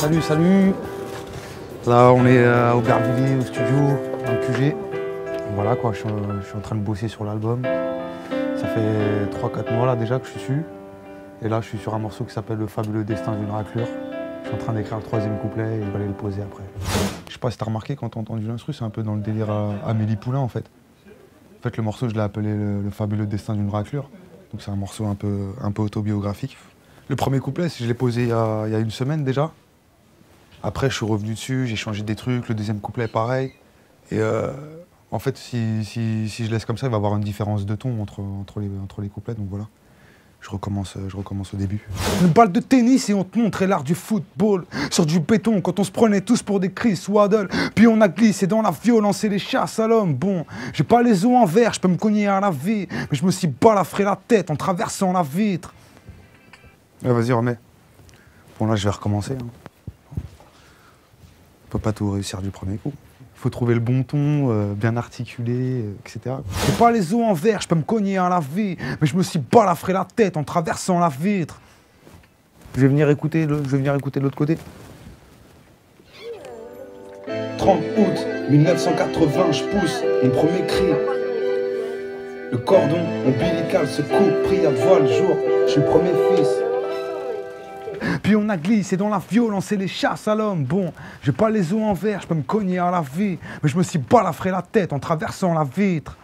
Salut. Là, on est au Aubervilliers, au studio, dans le QG. Voilà quoi, je suis en train de bosser sur l'album. Ça fait 3-4 mois là déjà que je suis dessus. Et là, je suis sur un morceau qui s'appelle Le fabuleux destin d'une raclure. Je suis en train d'écrire le 3e couplet et je vais aller le poser après. Je sais pas si t'as remarqué quand t'as entendu l'instru, c'est un peu dans le délire Amélie Poulain en fait. En fait, le morceau, je l'ai appelé le fabuleux destin d'une raclure. Donc c'est un morceau un peu autobiographique. Le premier couplet, je l'ai posé il y a une semaine déjà. Après, je suis revenu dessus, j'ai changé des trucs. Le 2e couplet, pareil. Et en fait, si je laisse comme ça, il va y avoir une différence de ton entre les couplets. Donc voilà, je recommence au début. Une balle de tennis et on te montrait l'art du football. Sur du béton, quand on se prenait tous pour des Chris Waddle. Puis on a glissé dans la violence et les chasses à l'homme. Bon, j'ai pas les os en verre, je peux me cogner à la vie. Mais je me suis balafré la tête en traversant la vitre. Ouais, vas-y, remets. Bon, là, je vais recommencer. Hein. On peut pas tout réussir du premier coup. Il faut trouver le bon ton, bien articulé, etc. J'ai pas les os en verre, je peux me cogner à la vie. Mais je me suis balafré la tête en traversant la vitre. Je vais venir écouter de l'autre côté. 30 août 1980, je pousse mon premier cri. Le cordon ombilical se coupe, pris à voile le jour. Je suis le premier fils. Puis on a glissé dans la violence et les chasses à l'homme. Bon, j'ai pas les os en verre, je peux me cogner à la vie. Mais je me suis balafré la tête en traversant la vitre.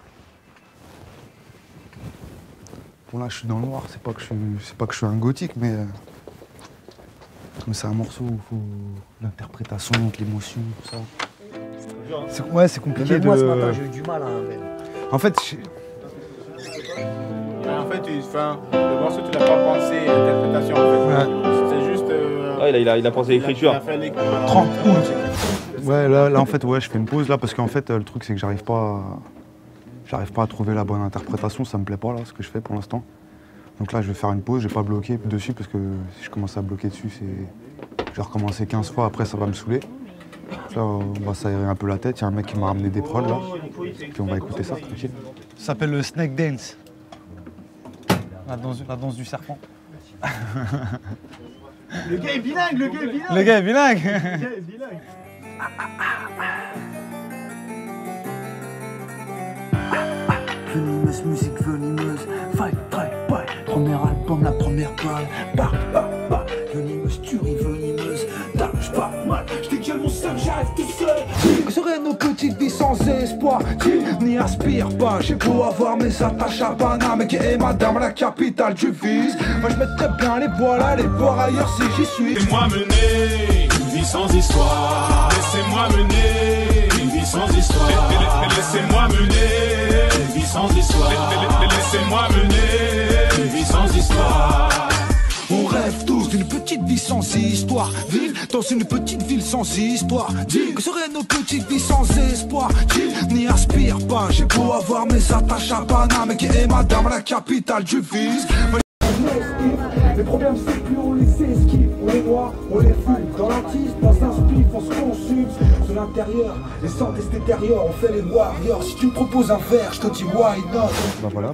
Bon là, je suis dans le noir, c'est pas que je suis un gothique, mais comme c'est un morceau où il faut l'interprétation, l'émotion, tout ça. Ouais, c'est compliqué de... Moi, ce matin, j'ai eu du mal, hein, Ben. En fait, le morceau, tu l'as pas pensé à l'interprétation, en fait. Ouais. C'est juste... il a pensé l'écriture. 30 août. Ouais, là, en fait, ouais, je fais une pause, là, parce qu'en fait, le truc, c'est que j'arrive pas à trouver la bonne interprétation, ça me plaît pas, là, ce que je fais pour l'instant. Donc là, je vais faire une pause, je vais pas bloquer dessus, parce que si je commence à bloquer dessus, je vais recommencer 15 fois, après, ça va me saouler. Là, on va s'aérer un peu la tête, il y a un mec qui m'a ramené des prods, là, puis on va écouter ça, tranquille. Ça s'appelle le Snake Dance. La danse du serpent. Le gars est bilingue, Le gars est bilingue. Venimeuse, musique venimeuse, fight, try, bye. Premier album, la première balle, bah, bah, bah. Venimeuse, tuerie venimeuse, t'arrives pas mal. J'dégueule mon sac, j'arrive tout seul. Que seraient nos petites vies sans espoir? Qui n'y aspire pas? J'ai beau avoir mes attaches à Paname, qui est madame la capitale du vice. Moi je mettrais bien les voiles, aller voir ailleurs si j'y suis. Laissez-moi mener une vie sans histoire. Laissez-moi mener une vie sans histoire. Laissez-moi mener une vie sans histoire. Laissez-moi mener une vie sans histoire. On rêve tous d'une petite vie sans histoire. Vivre dans une petite ville sans histoire. Dis que seraient nos petites vies sans espoir. Qui n'y aspire pas? J'ai beau avoir mes attaches à Paname, qui est madame la capitale du vice. Les problèmes c'est plus on les esquive, on les voit, on les fume. Dans l'artiste, dans un spiff, on se consume. Sur l'intérieur, les sangs extérieurs, on fait les warriors. Si tu me proposes un verre, je te dis why not. Bah voilà,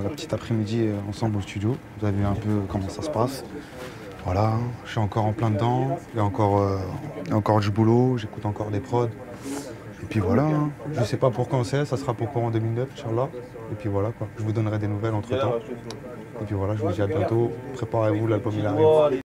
la petite après-midi ensemble au studio. Vous avez vu un peu comment ça se passe. Voilà, je suis encore en plein dedans. Il y a encore du boulot, j'écoute encore des prods. Et puis voilà, hein. Je sais pas pour quand c'est, ça sera pour courant 2009, Inch'Allah. Et puis voilà quoi, je vous donnerai des nouvelles entre temps. Et puis voilà, je vous dis à bientôt. Préparez-vous, l'album il arrive.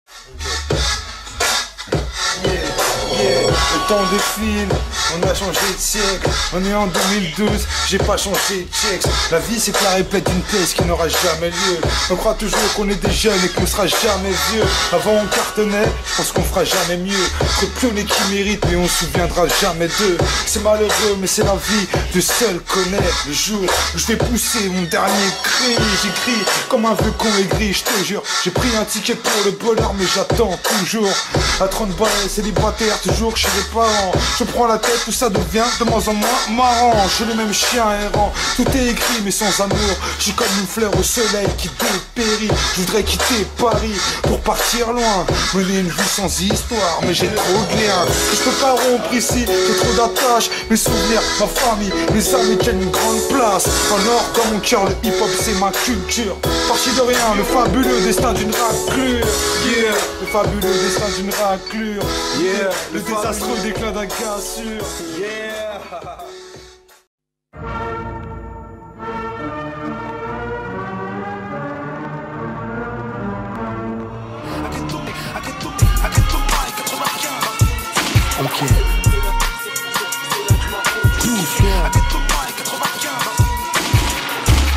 Le temps défile, on a changé de siècle. On est en 2012, j'ai pas changé de sexe. La vie c'est que la répète d'une pièce qui n'aura jamais lieu. On croit toujours qu'on est des jeunes et qu'on sera jamais vieux. Avant on cartonnait, je pense qu'on fera jamais mieux. Trop de pionniers qui méritent mais on se souviendra jamais d'eux. C'est malheureux mais c'est la vie, Dieu seul connaît le jour où je vais pousser mon dernier cri. J'écris comme un vieux con aigri, je te jure. J'ai pris un ticket pour le bonheur mais j'attends toujours. À 30 balles célibataire, toujours que je chez les parents. Je prends la tête, tout ça devient de moins en moins marrant. Je suis le même chien errant, tout est écrit mais sans amour. Je suis comme une fleur au soleil qui dépérit. Je voudrais quitter Paris pour partir loin, mener une vie sans histoire, mais j'ai trop de liens. Je peux pas rompre ici, j'ai trop d'attaches. Mes souvenirs, ma famille, mes amis tiennent une grande place. En or dans mon cœur, le hip-hop c'est ma culture. Parti de rien, le fabuleux destin d'une raclure. Yeah, le fabuleux destin d'une raclure. Yeah, le désastreux déclin d'un gars sûr. Yeah. Ok. Pousse-toi.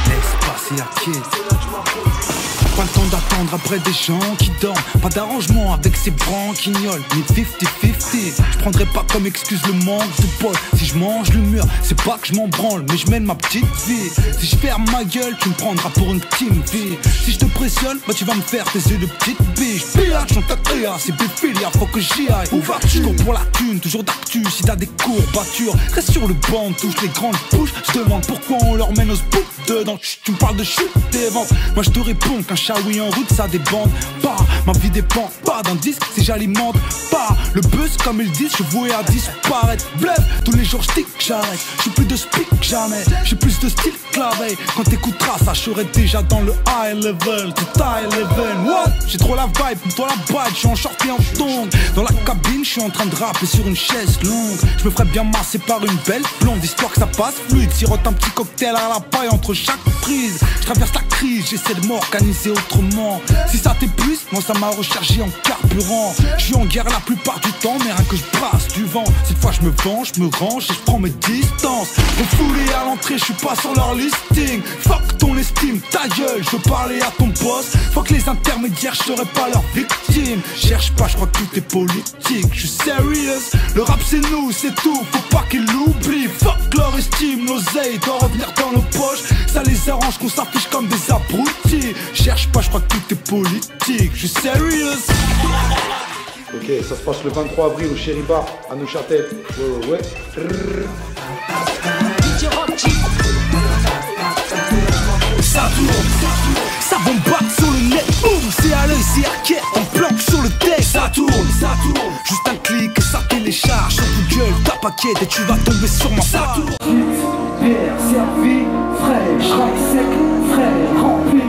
L'espace est arcade. Pas le temps d'attendre après des gens qui dorment. Pas d'arrangement avec ces branquignoles. Mais 50-50. Je prendrai pas comme excuse le manque de bol. Si je mange le mur, c'est pas que je m'en branle, mais je mène ma petite vie. Si je ferme ma gueule, tu me prendras pour une team vie. Si je te pressionne, bah tu vas me faire tes yeux de petite biche. Pillage, on t'attire, c'est Béfilia, faut que j'y aille. Où vas-tu? Je cours pour la thune, toujours d'actu. Si t'as des courbatures, reste sur le banc, touche les grandes bouches. Je demande pourquoi on leur mène nos bouts dedans. Chut, tu me parles de chute des ventes. Moi je te réponds qu'un chaoui en route ça débande. Pas, ma vie dépend pas d'un disque si j'alimente pas le buzz comme ils disent, je voué à disparaître. Blef, tous les jours j'tique, j'arrête. J'suis plus de speak jamais, j'ai plus de style que la veille. Quand t'écouteras ça, j'serai déjà dans le high level, tout high level. What? J'ai trop la vibe, toi la balle, j'suis en short et en tongue. Dans la cabine, j'suis en train de rapper sur une chaise longue. J'me ferais bien masser par une belle blonde, histoire que ça passe fluide. Sirote un petit cocktail à la paille entre chaque prise. J'traverse la crise, j'essaie de m'organiser autrement. Si ça t'épuise, moi ça m'a rechargé en carburant. J'suis en guerre la plupart du temps, mais rien que je brasse du vent. Cette fois je me venge, je me range et je prends mes distances. Refoulé à l'entrée, je suis pas sur leur listing. Fuck ton estime, ta gueule, je veux parler à ton boss. Fuck les intermédiaires, je serai pas leur victime. Cherche pas, je crois que tout est politique. Je suis serious, le rap c'est nous, c'est tout, faut pas qu'ils l'oublient. Fuck leur estime, l'oseille doit revenir dans nos poches. Ça les arrange qu'on s'affiche comme des abrutis. Cherche pas, je crois que tout est politique. Je suis serious. Ok, ça se passe le 23 avril au Chéri Bar à Neuchâtel. Ouais. Ça tourne, ça bombarde sur le net. Boum, c'est à l'œil, c'est arcade, on planque sur le texte. Ça tourne, juste un clic et ça télécharge. Sur Google, tape paquet et tu vas tomber sur moi. Ça tourne. Bière servie, frais, schrack sec, frais, rempli,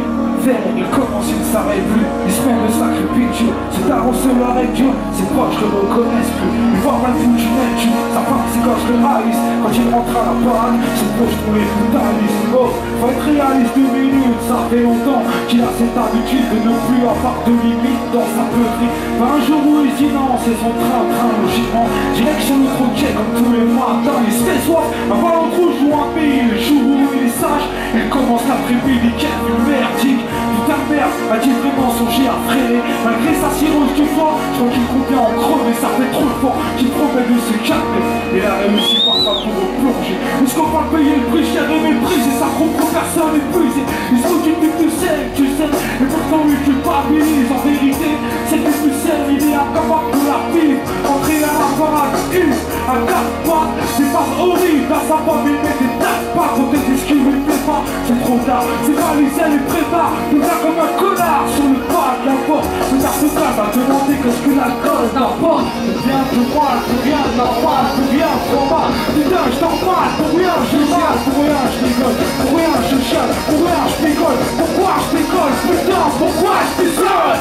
verre, il commence, il ne s'arrête plus, il se met le sacré picture, c'est ta recevoir avec Dieu, ses proches le reconnaissent plus, il voit mal foutu net, sa femme c'est quand je le haïs, quand il rentre à la parade, ses poches pour les brutalistes. Oh, faut être réaliste 2 minutes, ça fait longtemps qu'il a cette habitude de ne plus avoir de limite dans sa peuterie. Un jour où il dit non, c'est son train, logiquement, direction le troquet comme tous les matins, il se fait soif, un ballon rouge ou un pays, le jour où il est sage, il commence l'après-midi, quelle vue merdique. Putain de merde, a-t-il vraiment songé à freiner? Malgré sa cirrhose du foie, je crois qu'il comptait en crever, ça fait trop fort, qu'il promet de se calmer. Il a réussi parfois pour replonger. Est-ce qu'on va payer le prix? Cher et méprisé, sa propre personne épuisée. Il se s'occupe du plus saine, tu sais, et pourtant lui culpabilise. En vérité, c'est le plus saine, il est incapable de la pire. Entrer à la parade, à 4 pas, c'est pas horrible, à sa femme il met des tas pas. Quand t'es dit ce qu'il ne fait pas, c'est trop tard, c'est pas les ailes et prépare. Comme un connard sur le pas de la porte. Le narcotrage va demander que ce que l'alcool n'apporte. Rien de moi, pour rien de normal, pour rien de trauma. Putain, je t'en parle, pour rien je chiale, pour rien je rigole, pour rien je chiale, pour rien je picole. Pourquoi je picole? Putain, pourquoi je picole?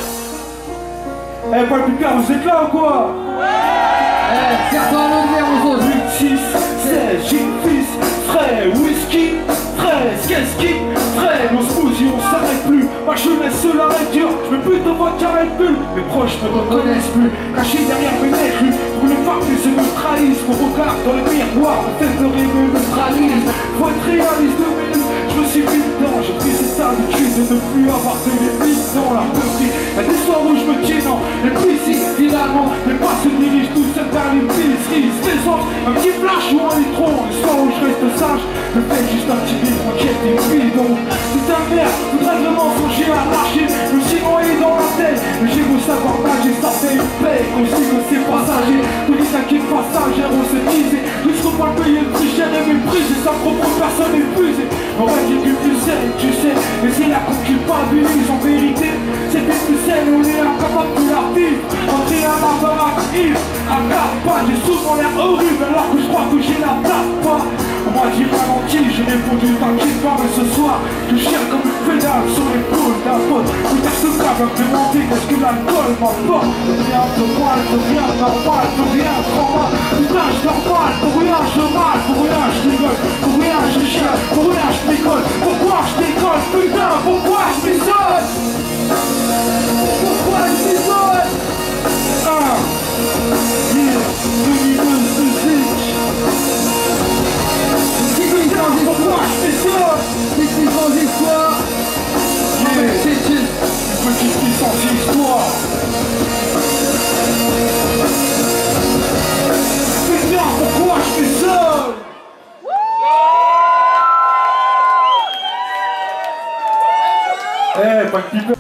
Eh, pas le picard, vous êtes là ou quoi? Eh, serre-toi à l'envers aux autres. 8, 6, 16, gin fils, frais, whisky, 13, qu'est-ce qui frais, nos smoothie, on s'arrête plus. Ma jeunesse se l'arrête dur, je veux plus de vodka Red Bull. Mes proches me reconnaissent plus, caché derrière mes nègres. Pour ne pas que je me trahisse, mon regard dans le miroir, me fait pleurer, me neutralise. Faut être réaliste 2 minutes, je me suis mis dedans. J'ai pris cette habitude de ne plus avoir de limite dans la peuterie. Y'a des soirs où je me dis non, et puis si finalement mes pas se dirigent tous vers l'épicerie. C'est un petit flash ou un litron, le soir où je reste sage, je fais juste un petit livre qui est des bidons. Putain de merde, tout règlement sont j'ai arraché, le ciment est dans la tête, Mais j'ai beau savoir nager, ça fait une paix. Qu'on sait que c'est passager, tous les inquiets passagers on se disait jusqu'au point de payer le prix cher et mépriser sa propre personne épuisée. On aurait dit du plus sain, tu sais, mais c'est la culpabilise en vérité. C'est des plus saines, on est incapable de la vivre. Entrer à la baraque, à pas, j'ai souvent l'air horrible alors que je crois que j'ai la tape pas. On m'a dit ralenti, j'ai répondu t'inquiète pas, mais ce soir je cherche comme une pédale sur l'épaule d'un pote. Putain ce gars va me demander qu'est-ce que l'alcool m'apporte. Rien de mal, de rien de normal, de rien de normal. Putain je dors mal, pour rien je mal, pour rien je rigole, pour rien je chiale, pour rien je m'école. Pourquoi je décolle, putain, pourquoi je m'isole? Pourquoi je m'isole? Venimeuse musique. Pourquoi je fais ça? C'est une grande histoire. C'est une petite fille sans histoire. Putain, pourquoi je fais ça? Eh, pas de pipe.